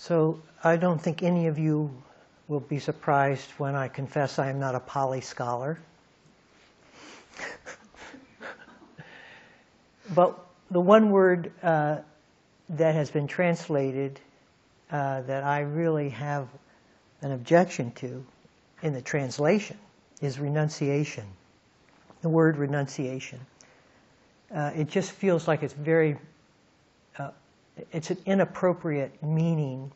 So I don't think any of you will be surprised when I confess I am not a Pali scholar. But the one word that has been translated that I really have an objection to in the translation is renunciation. The word renunciation. It just feels like it's it's an inappropriate meaning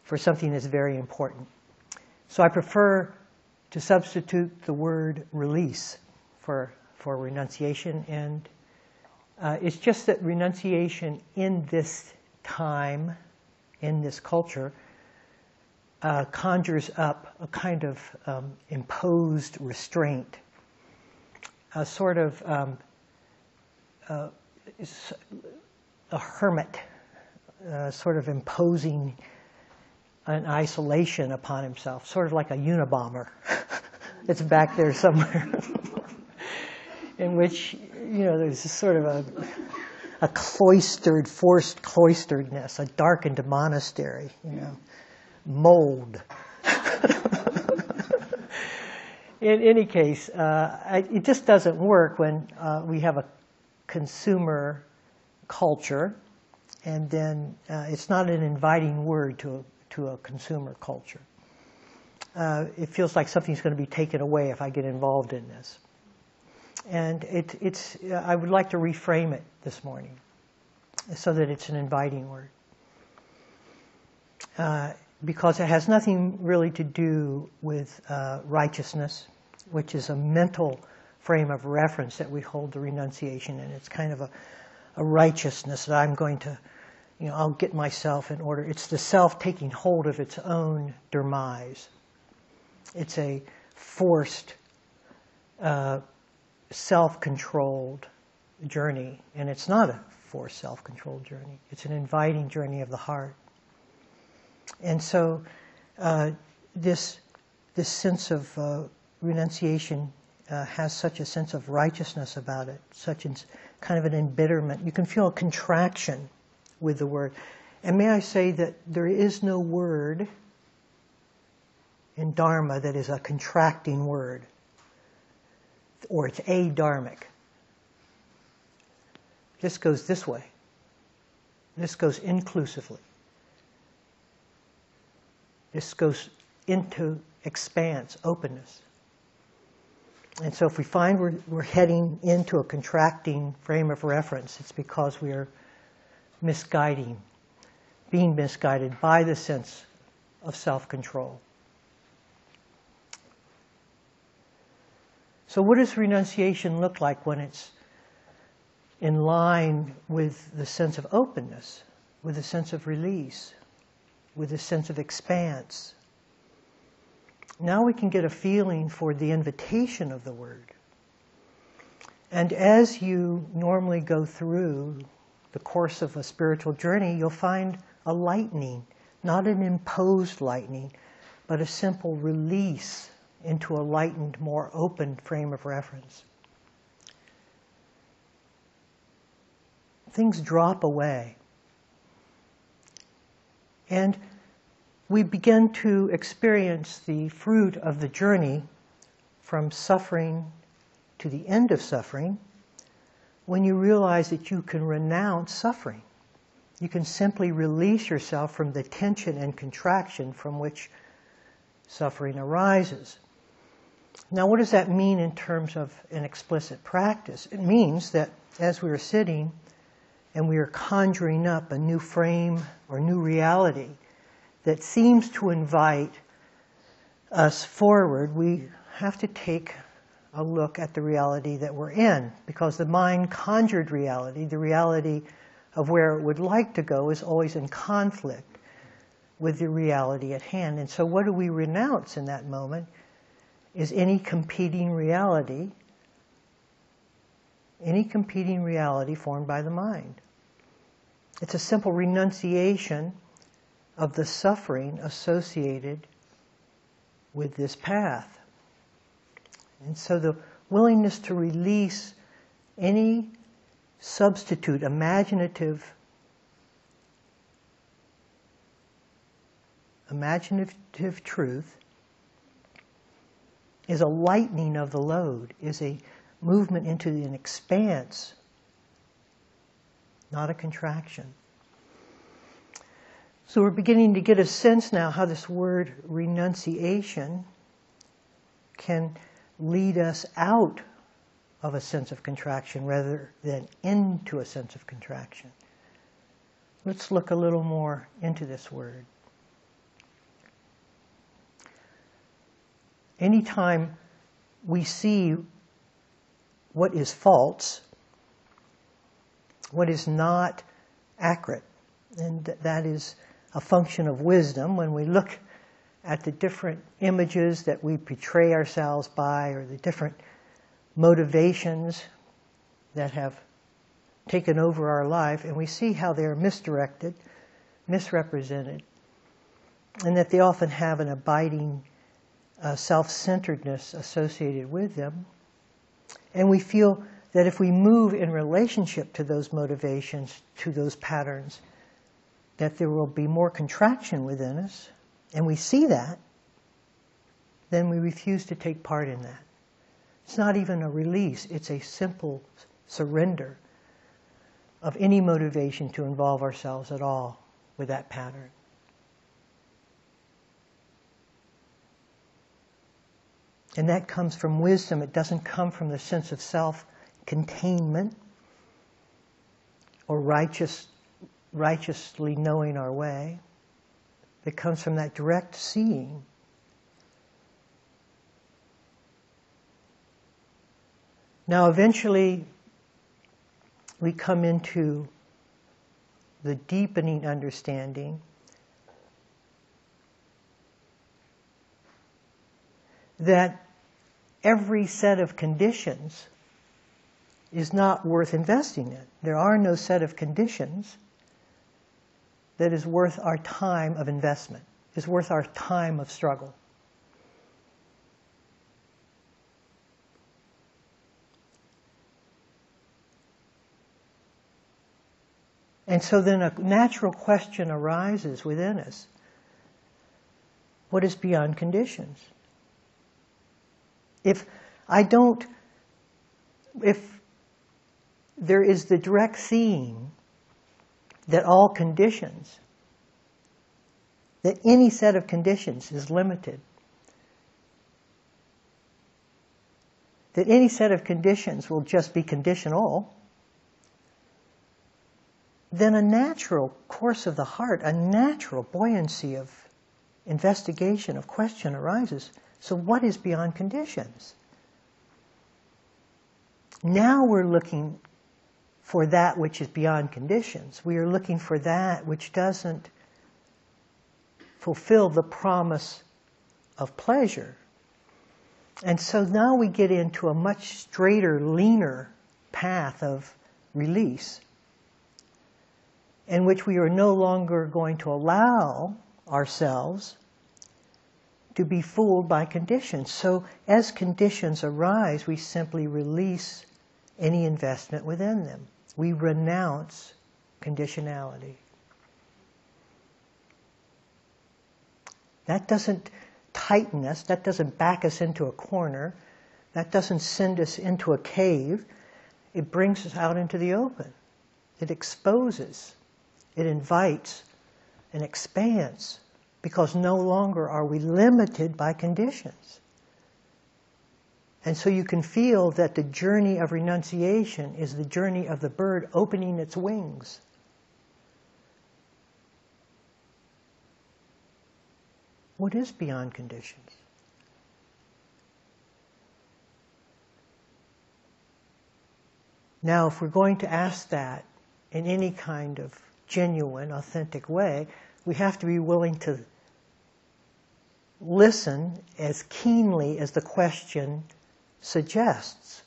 for something that's very important. So I prefer to substitute the word release for renunciation, and it's just that renunciation in this time, in this culture, conjures up a kind of imposed restraint, a sort of a hermit, sort of imposing an isolation upon himself, sort of like a Unabomber. It's back there somewhere, in which, you know, there's this sort of a cloistered, forced cloisteredness, a darkened monastery, you know, mold. In any case, it just doesn't work when we have a consumer culture, and then it's not an inviting word to a consumer culture. It feels like something's going to be taken away if I get involved in this. And I would like to reframe it this morning so that it's an inviting word. Because it has nothing really to do with righteousness, which is a mental frame of reference that we hold the renunciation in. It's kind of a righteousness that I'm going to, you know, I'll get myself in order. It's the self taking hold of its own demise. It's a forced, self-controlled journey, and it's not a forced, self-controlled journey. It's an inviting journey of the heart. And so this sense of renunciation has such a sense of righteousness about it, such kind of an embitterment. You can feel a contraction with the word. And may I say that there is no word in Dharma that is a contracting word, or it's adharmic. This goes this way. This goes inclusively. This goes into expanse, openness. And so if we find we're heading into a contracting frame of reference, it's because we are being misguided by the sense of self-control. So what does renunciation look like when it's in line with the sense of openness, with the sense of release, with a sense of expanse? Now we can get a feeling for the invitation of the word. And as you normally go through the course of a spiritual journey, you'll find a lightening, not an imposed lightening, but a simple release into a lightened, more open frame of reference. Things drop away. And we begin to experience the fruit of the journey from suffering to the end of suffering when you realize that you can renounce suffering. You can simply release yourself from the tension and contraction from which suffering arises. Now, what does that mean in terms of an explicit practice? It means that as we are sitting and we are conjuring up a new frame or new reality that seems to invite us forward, we have to take a look at the reality that we're in, because the mind conjured reality, the reality of where it would like to go, is always in conflict with the reality at hand. And so what do we renounce in that moment is any competing reality formed by the mind. It's a simple renunciation of the suffering associated with this path. And so the willingness to release any substitute, imaginative imaginative truth, is a lightening of the load, is a movement into an expanse, not a contraction. So we're beginning to get a sense now how this word renunciation can lead us out of a sense of contraction rather than into a sense of contraction. Let's look a little more into this word. Anytime we see what is false, what is not accurate, and that is a function of wisdom, when we look at the different images that we portray ourselves by, or the different motivations that have taken over our life, and we see how they're misdirected, misrepresented, and that they often have an abiding self-centeredness associated with them. And we feel that if we move in relationship to those motivations, to those patterns, that there will be more contraction within us, and we see that, then we refuse to take part in that. It's not even a release, it's a simple surrender of any motivation to involve ourselves at all with that pattern. And that comes from wisdom. It doesn't come from the sense of self-containment or righteously knowing our way. It comes from that direct seeing. Now, eventually, we come into the deepening understanding that every set of conditions is not worth investing in. There are no set of conditions that is worth our time of investment, is worth our time of struggle. And so then a natural question arises within us. What is beyond conditions? If there is the direct seeing that all conditions, that any set of conditions is limited, that any set of conditions will just be conditional, then a natural course of the heart, a natural buoyancy of investigation, of question arises. So what is beyond conditions? Now we're looking for that which is beyond conditions. We are looking for that which doesn't fulfill the promise of pleasure. And so now we get into a much straighter, leaner path of release, in which we are no longer going to allow ourselves to be fooled by conditions. So as conditions arise, we simply release any investment within them. We renounce conditionality. That doesn't tighten us, that doesn't back us into a corner, that doesn't send us into a cave. It brings us out into the open. It exposes, it invites an expanse, because no longer are we limited by conditions. And so you can feel that the journey of renunciation is the journey of the bird opening its wings. What is beyond conditions? Now, if we're going to ask that in any kind of genuine, authentic way, we have to be willing to listen as keenly as the question suggests.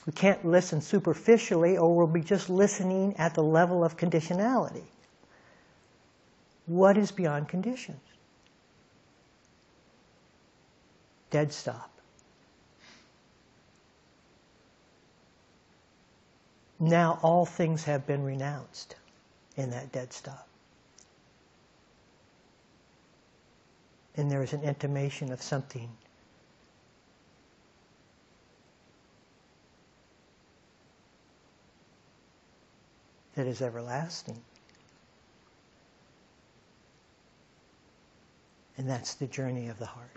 We can't listen superficially, or we'll be just listening at the level of conditionality. What is beyond conditions? Dead stop. Now all things have been renounced in that dead stop. and there is an intimation of something that is everlasting. And that's the journey of the heart.